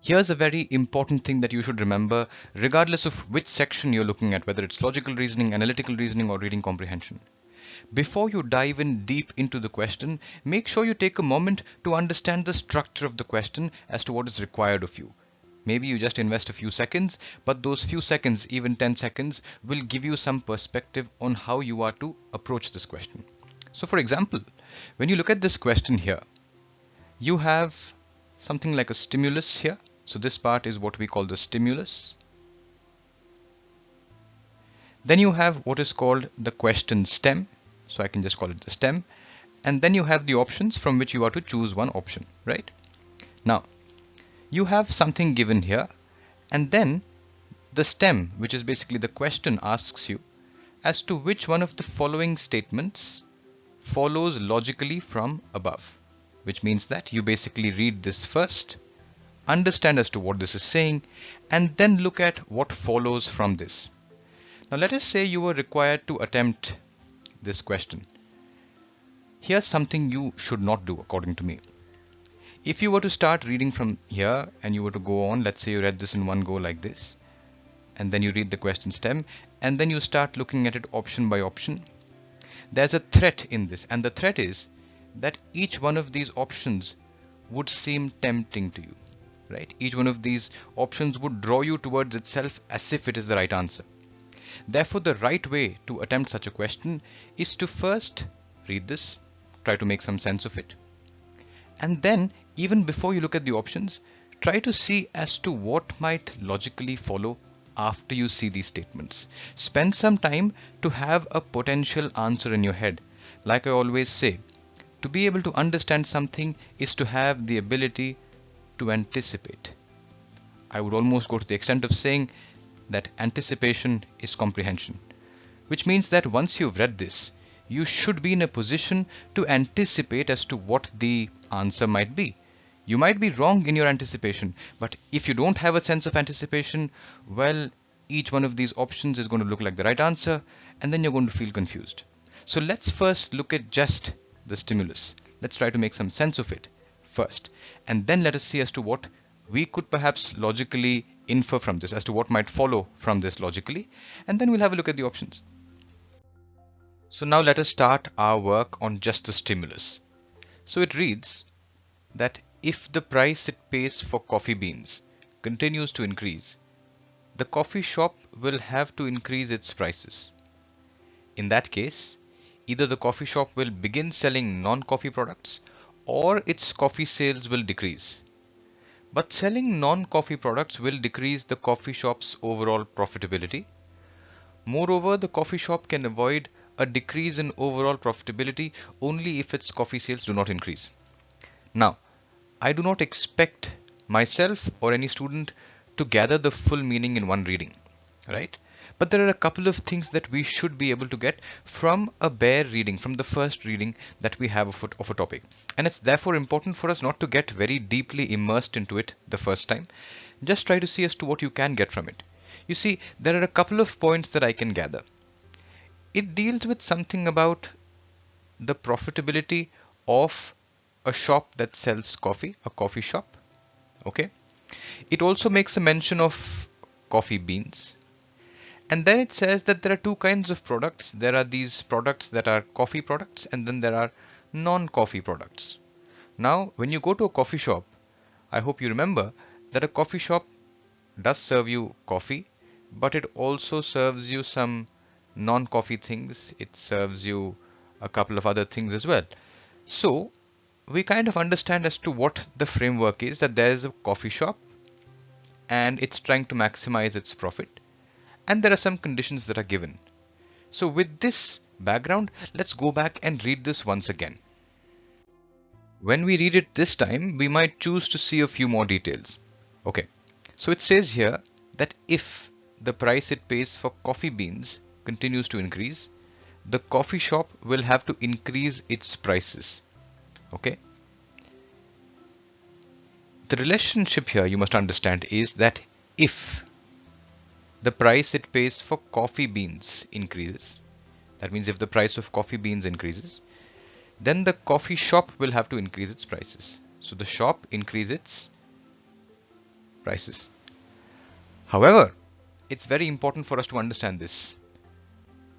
Here's a very important thing that you should remember, regardless of which section you're looking at, whether it's logical reasoning, analytical reasoning, or reading comprehension. Before you dive in deep into the question, make sure you take a moment to understand the structure of the question as to what is required of you. Maybe you just invest a few seconds, but those few seconds, even 10 seconds, will give you some perspective on how you are to approach this question. So for example, when you look at this question here, you have something like a stimulus here. So this part is what we call the stimulus. Then you have what is called the question stem. So I can just call it the stem. And then you have the options from which you are to choose one option, right? Now, you have something given here, and then the stem, which is basically the question, asks you as to which one of the following statements follows logically from above, which means that you basically read this first, understand as to what this is saying, and then look at what follows from this. Now let us say you were required to attempt this question. Here's something you should not do according to me. If you were to start reading from here and you were to go on, let's say you read this in one go like this, and then you read the question stem, and then you start looking at it option by option, there's a threat in this, and the threat is that each one of these options would seem tempting to you, right? Each one of these options would draw you towards itself as if it is the right answer. Therefore, the right way to attempt such a question is to first read this, try to make some sense of it, and then even before you look at the options, try to see as to what might logically follow after you see these statements. Spend some time to have a potential answer in your head. Like I always say, to be able to understand something is to have the ability to anticipate. I would almost go to the extent of saying that anticipation is comprehension, which means that once you've read this, you should be in a position to anticipate as to what the answer might be. You might be wrong in your anticipation, but if you don't have a sense of anticipation, well, each one of these options is going to look like the right answer, and then you're going to feel confused. So let's first look at just the stimulus. Let's try to make some sense of it first, and then let us see as to what we could perhaps logically infer from this, as to what might follow from this logically, and then we'll have a look at the options. So now let us start our work on just the stimulus. So it reads that if the price it pays for coffee beans continues to increase, the coffee shop will have to increase its prices. In that case, either the coffee shop will begin selling non-coffee products or its coffee sales will decrease. But selling non-coffee products will decrease the coffee shop's overall profitability. Moreover, the coffee shop can avoid a decrease in overall profitability only if its coffee sales do not increase. Now, I do not expect myself or any student to gather the full meaning in one reading, right? But there are a couple of things that we should be able to get from a bare reading, from the first reading that we have of a topic. And it's therefore important for us not to get very deeply immersed into it the first time. Just try to see as to what you can get from it. You see, there are a couple of points that I can gather. It deals with something about the profitability of a shop that sells coffee, a coffee shop. Okay. It also makes a mention of coffee beans. And then it says that there are two kinds of products. There are these products that are coffee products, and then there are non-coffee products. Now, when you go to a coffee shop, I hope you remember that a coffee shop does serve you coffee, but it also serves you some non-coffee things. It serves you a couple of other things as well. So we kind of understand as to what the framework is, that there is a coffee shop and it's trying to maximize its profit, and there are some conditions that are given. So with this background, let's go back and read this once again. When we read it this time, we might choose to see a few more details. Okay, so it says here that if the price it pays for coffee beans continues to increase, the coffee shop will have to increase its prices. Okay. The relationship here you must understand is that if the price it pays for coffee beans increases, that means if the price of coffee beans increases, then the coffee shop will have to increase its prices. So the shop increases its prices. However, it's very important for us to understand this,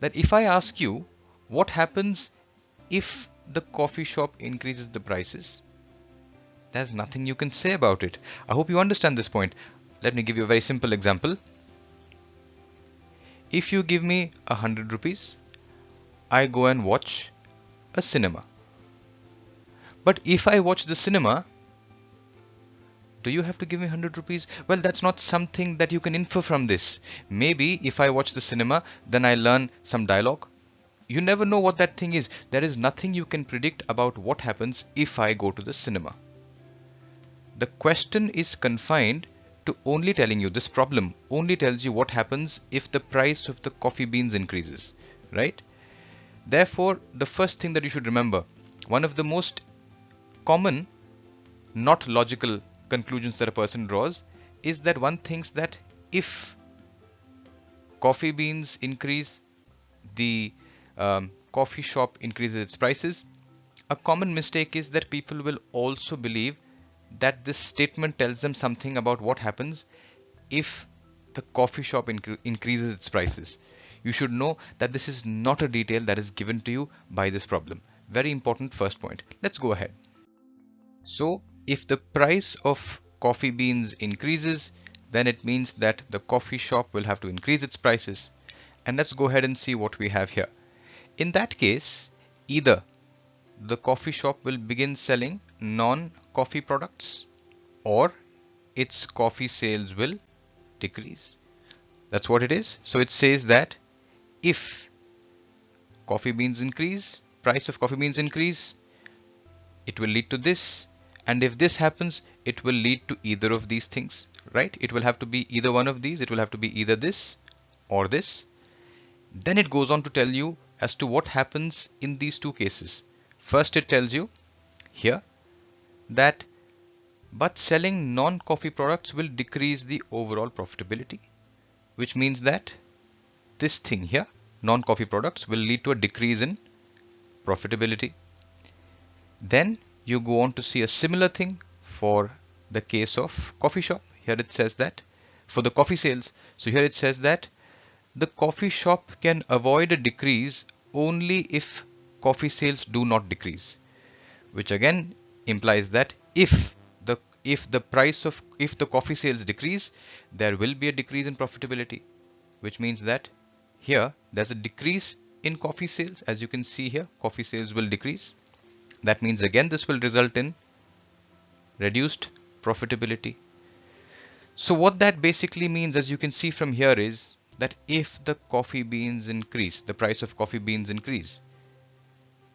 that if I ask you what happens if the coffee shop increases the prices, there's nothing you can say about it. I hope you understand this point. Let me give you a very simple example. If you give me 100 rupees, I go and watch a cinema. But if I watch the cinema, do you have to give me 100 rupees? Well, that's not something that you can infer from this. Maybe if I watch the cinema, then I learn some dialogue. You never know what that thing is. There is nothing you can predict about what happens if I go to the cinema. The question is confined to only telling you, this problem only tells you what happens if the price of the coffee beans increases, right? Therefore, the first thing that you should remember, one of the most common, not logical conclusions that a person draws is that one thinks that if coffee beans increase, the coffee shop increases its prices. A common mistake is that people will also believe that this statement tells them something about what happens if the coffee shop increases its prices. You should know that this is not a detail that is given to you by this problem. Very important first point. Let's go ahead. So if the price of coffee beans increases, then it means that the coffee shop will have to increase its prices. And let's go ahead and see what we have here. In that case, either the coffee shop will begin selling non-coffee products or its coffee sales will decrease. That's what it is. So it says that if coffee beans increase, price of coffee beans increase, it will lead to this. And if this happens, it will lead to either of these things, right? It will have to be either one of these. It will have to be either this or this. Then it goes on to tell you as to what happens in these two cases. First, it tells you here that but selling non-coffee products will decrease the overall profitability, which means that this thing here, non-coffee products, will lead to a decrease in profitability. Then you go on to see a similar thing for the case of coffee shop. Here it says that for the coffee sales. So here it says that the coffee shop can avoid a decrease only if coffee sales do not decrease, which again implies that if the coffee sales decrease, there will be a decrease in profitability, which means that here there's a decrease in coffee sales. As you can see here, coffee sales will decrease. That means again this will result in reduced profitability. So what that basically means, as you can see from here, is that if the coffee beans increase, the price of coffee beans increase,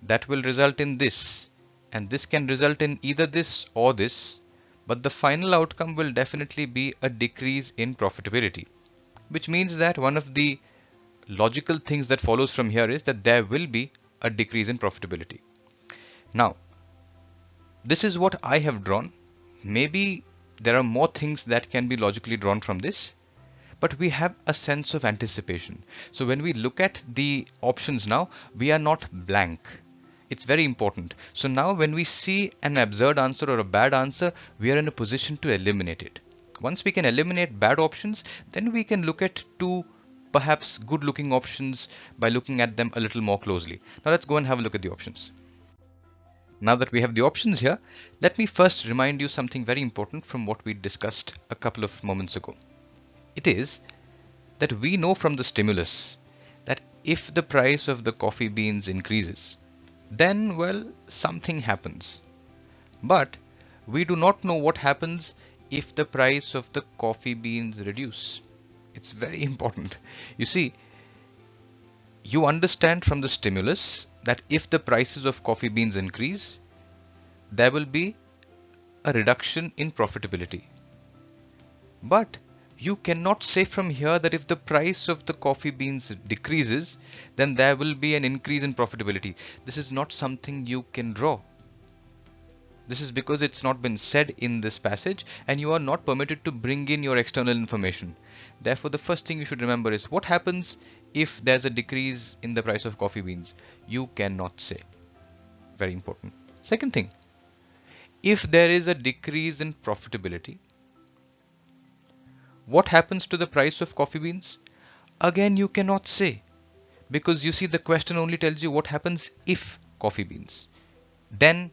that will result in this, and this can result in either this or this, but the final outcome will definitely be a decrease in profitability, which means that one of the logical things that follows from here is that there will be a decrease in profitability. Now, this is what I have drawn. Maybe there are more things that can be logically drawn from this, but we have a sense of anticipation. So when we look at the options now, we are not blank. It's very important. So now when we see an absurd answer or a bad answer, we are in a position to eliminate it. Once we can eliminate bad options, then we can look at two perhaps good looking options by looking at them a little more closely. Now let's go and have a look at the options. Now that we have the options here, let me first remind you something very important from what we discussed a couple of moments ago. It is that we know from the stimulus that if the price of the coffee beans increases, then, well, something happens. But we do not know what happens if the price of the coffee beans reduce. It's very important. You see, you understand from the stimulus that if the prices of coffee beans increase, there will be a reduction in profitability. But you cannot say from here that if the price of the coffee beans decreases, then there will be an increase in profitability. This is not something you can draw. This is because it's not been said in this passage and you are not permitted to bring in your external information. Therefore, the first thing you should remember is what happens if there's a decrease in the price of coffee beans. You cannot say. Very important. Second thing, if there is a decrease in profitability, What happens to the price of coffee beans? Again, you cannot say, because you see the question only tells you what happens if coffee beans, then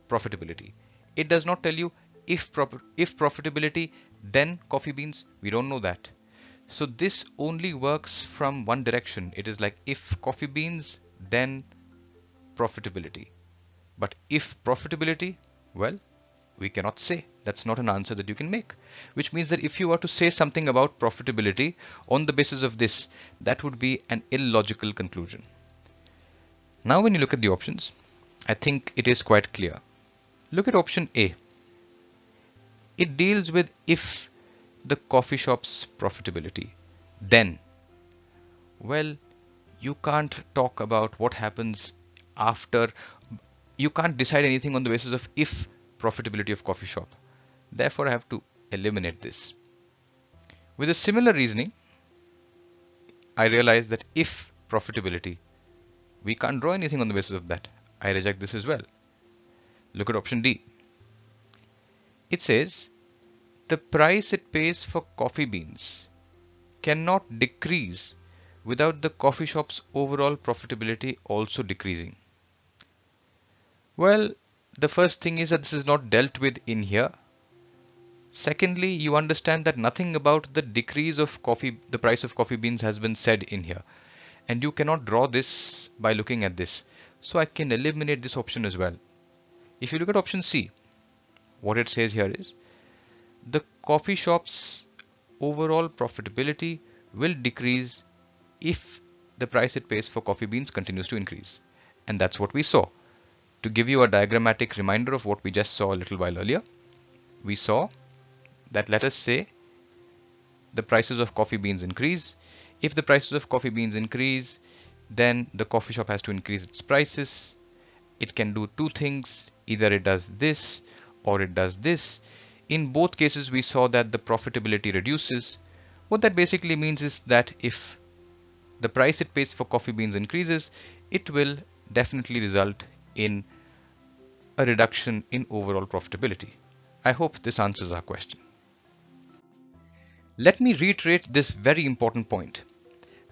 profitability. It does not tell you if profitability, then coffee beans. We don't know that. So this only works from one direction. It is like if coffee beans, then profitability. But if profitability, well, we cannot say. That's not an answer that you can make. Which means that if you were to say something about profitability on the basis of this, that would be an illogical conclusion. Now when you look at the options, I think it is quite clear. Look at option A. It deals with if the coffee shop's profitability. Then, well, you can't talk about what happens after. You can't decide anything on the basis of if profitability of coffee shop. Therefore, I have to eliminate this. With a similar reasoning, I realize that if profitability, we can't draw anything on the basis of that. I reject this as well. Look at option D. It says the price it pays for coffee beans cannot decrease without the coffee shop's overall profitability also decreasing. Well, the first thing is that this is not dealt with in here. Secondly, you understand that nothing about the decrease of the price of coffee beans has been said in here. And you cannot draw this by looking at this. So I can eliminate this option as well. If you look at option C, what it says here is the coffee shop's overall profitability will decrease if the price it pays for coffee beans continues to increase. And that's what we saw. To give you a diagrammatic reminder of what we just saw a little while earlier, we saw that, let us say, the prices of coffee beans increase. If the prices of coffee beans increase, then the coffee shop has to increase its prices. It can do two things. Either it does this or it does this. In both cases, we saw that the profitability reduces. What that basically means is that if the price it pays for coffee beans increases, it will definitely result in a reduction in overall profitability. I hope this answers our question. Let me reiterate this very important point.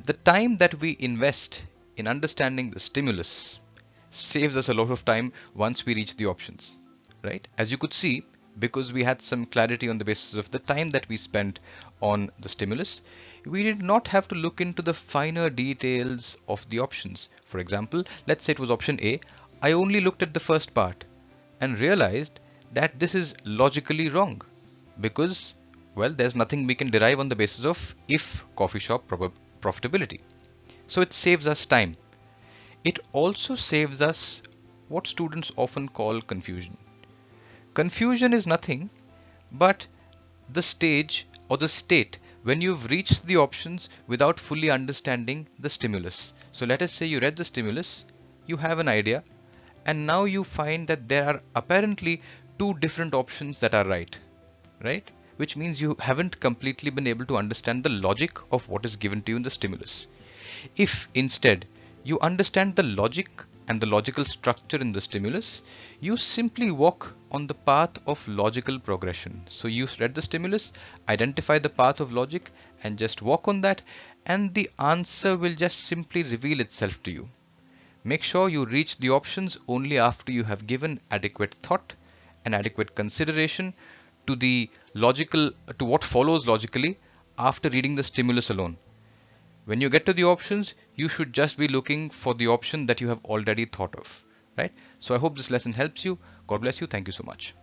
The time that we invest in understanding the stimulus saves us a lot of time once we reach the options, right? As you could see, because we had some clarity on the basis of the time that we spent on the stimulus, we did not have to look into the finer details of the options. For example, let's say it was option A. I only looked at the first part and realized that this is logically wrong because, well, there's nothing we can derive on the basis of if coffee shop profitability. So it saves us time. It also saves us what students often call confusion. Confusion is nothing but the stage or the state when you've reached the options without fully understanding the stimulus. So let us say you read the stimulus, you have an idea, and now you find that there are apparently two different options that are right? Which means you haven't completely been able to understand the logic of what is given to you in the stimulus. If instead you understand the logic and the logical structure in the stimulus, you simply walk on the path of logical progression. So you read the stimulus, identify the path of logic and just walk on that, and the answer will just simply reveal itself to you. Make sure you reach the options only after you have given adequate thought and adequate consideration to what follows logically after reading the stimulus alone. When you get to the options, you should just be looking for the option that you have already thought of, right? So I hope this lesson helps you. God bless you. Thank you so much.